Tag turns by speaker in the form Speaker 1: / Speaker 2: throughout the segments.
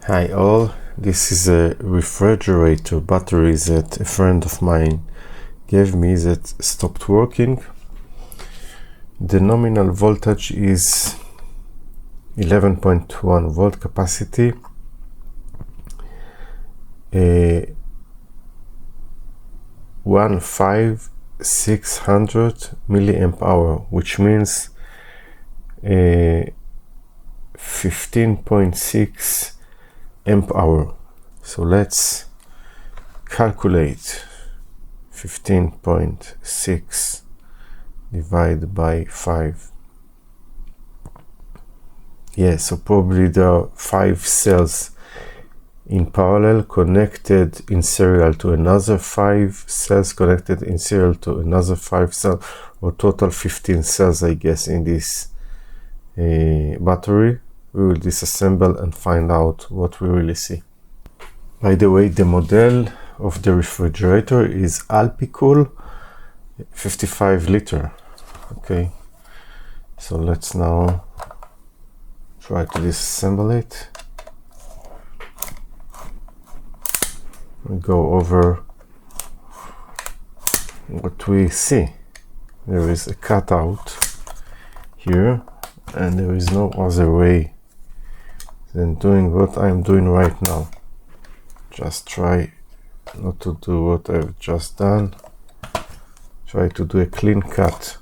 Speaker 1: Hi all, this is a refrigerator battery that a friend of mine gave me that stopped working. The nominal voltage is 11.1 volt capacity, 15600 milliamp hour, which means 15.6 amp hour. So let's calculate 15.6 divided by 5. Yeah, so probably there are 5 cells in parallel connected in serial to another 5 cells connected in serial to another 5 cells, or total 15 cells, I guess, in this battery. We will disassemble and find out what we really see. By the way, the model of the refrigerator is Alpicool 55 liter. Okay, so let's now try to disassemble it. We go over what we see. There is a cutout here, and there is no other way than doing what I'm doing right now. Just try not to do what I've just done. Try to do a clean cut.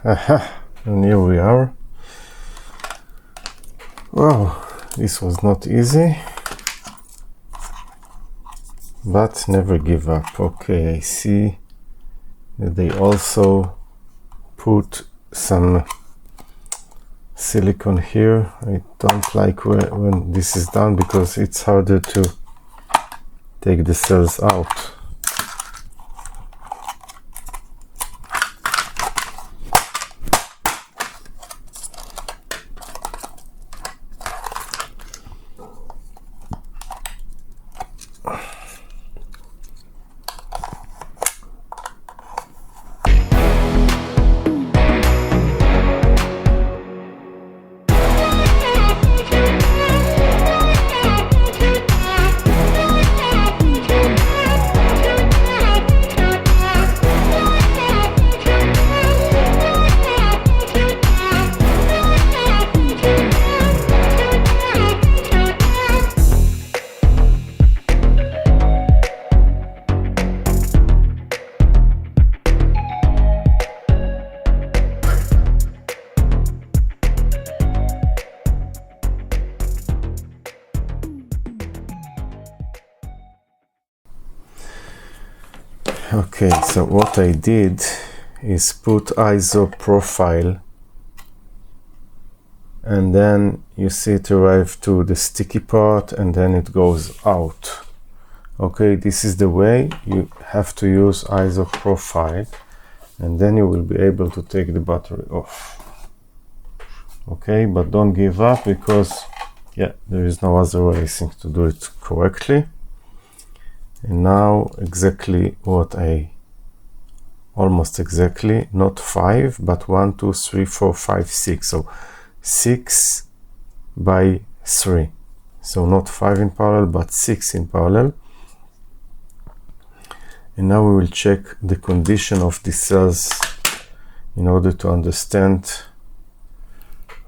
Speaker 1: Aha, and here we are. Wow, this was not easy, but never give up. Okay, I see that they also put some silicone here. I don't like when this is done because it's harder to take the cells out. Okay, so what I did is put ISO profile, and then you see it arrive to the sticky part and then it goes out. Okay, this is the way you have to use ISO profile, and then you will be able to take the battery off. Okay, but don't give up, because yeah, there is no other way, I think, to do it correctly. And now exactly what almost exactly, not 5, but 1, 2, 3, 4, 5, 6. So 6 by 3. so not 5 in parallel but 6 in parallel. And now we will check the condition of the cells in order to understand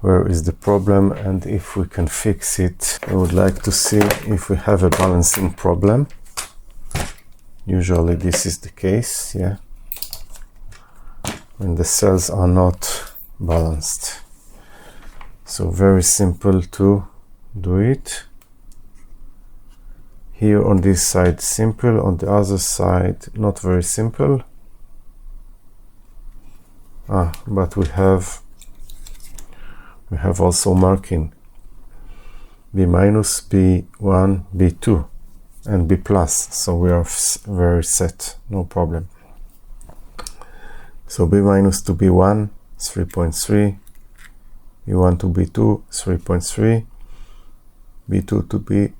Speaker 1: where is the problem and if we can fix it. I would like to see if we have a balancing problem. Usually this is the case, yeah, when the cells are not balanced. So very simple to do it. Here on this side simple, on the other side not very simple. But we have also marking B minus, B1, B2 and B plus, so we are very set, no problem. So B minus to B1 3.3, B1 to B2 3.3, B2 to B3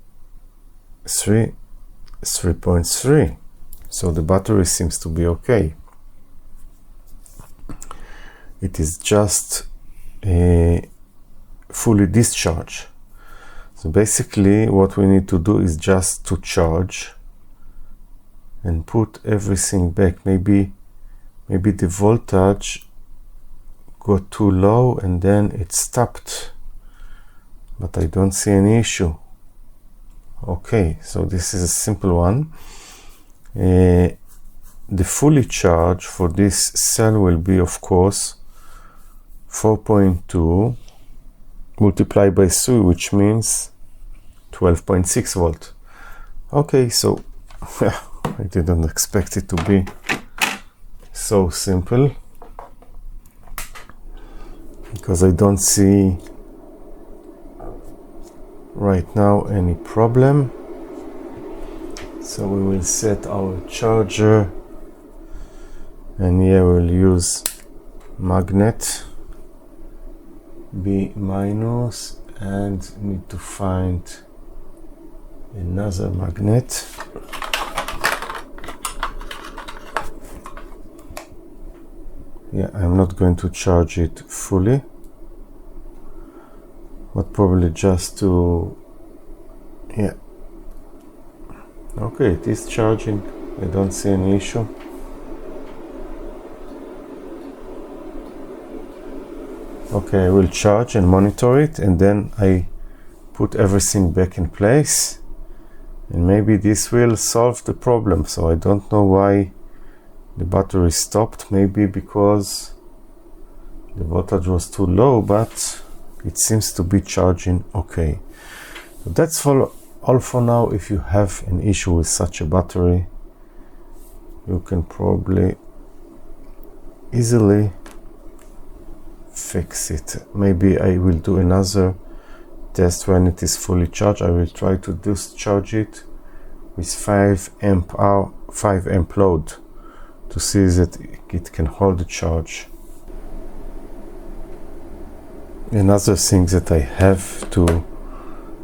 Speaker 1: 3.3. So the battery seems to be okay. It is just fully discharged. So basically what we need to do is just to charge and put everything back. Maybe the voltage got too low and then it stopped, but I don't see any issue. Okay, so this is a simple one. The fully charged for this cell will be, of course, 4.2 multiplied by 3, which means 12.6 volt. Okay, so I didn't expect it to be so simple, because I don't see right now any problem. So we will set our charger, and here we'll use magnet B minus, and need to find another magnet. Yeah, I'm not going to charge it fully, but probably just to, yeah. Okay, it is charging. I don't see any issue. Okay, I will charge and monitor it, and then I put everything back in place, and maybe this will solve the problem. So I don't know why the battery stopped. Maybe because the voltage was too low, but it seems to be charging okay. So that's all for now. If you have an issue with such a battery, you can probably easily fix it. Maybe I will do another test when it is fully charged. I will try to discharge it with 5 amp load to see that it can hold the charge. Another thing that I have to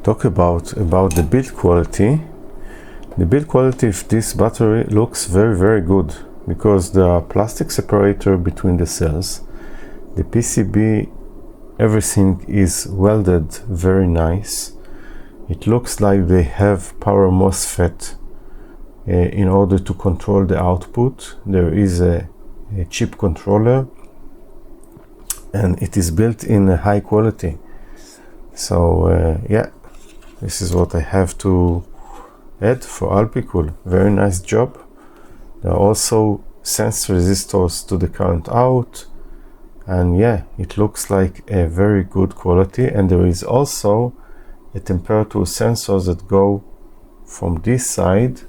Speaker 1: talk about the build quality. The build quality of this battery looks very good, because there are plastic separator between the cells. The PCB, everything is welded very nice. It looks like they have power MOSFET in order to control the output. There is a chip controller, and it is built in a high quality. So yeah, this is what I have to add for Alpicool. Very nice job. There are also sense resistors to the current out, and yeah, it looks like a very good quality. And there is also a temperature sensor that go from this side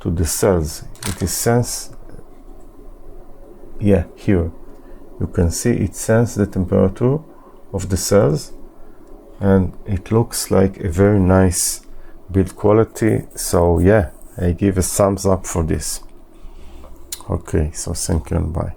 Speaker 1: to the cells. It is sense, yeah, here you can see it sense the temperature of the cells, and it looks like a very nice build quality. So yeah, I give a thumbs up for this. Okay, so thank you and bye.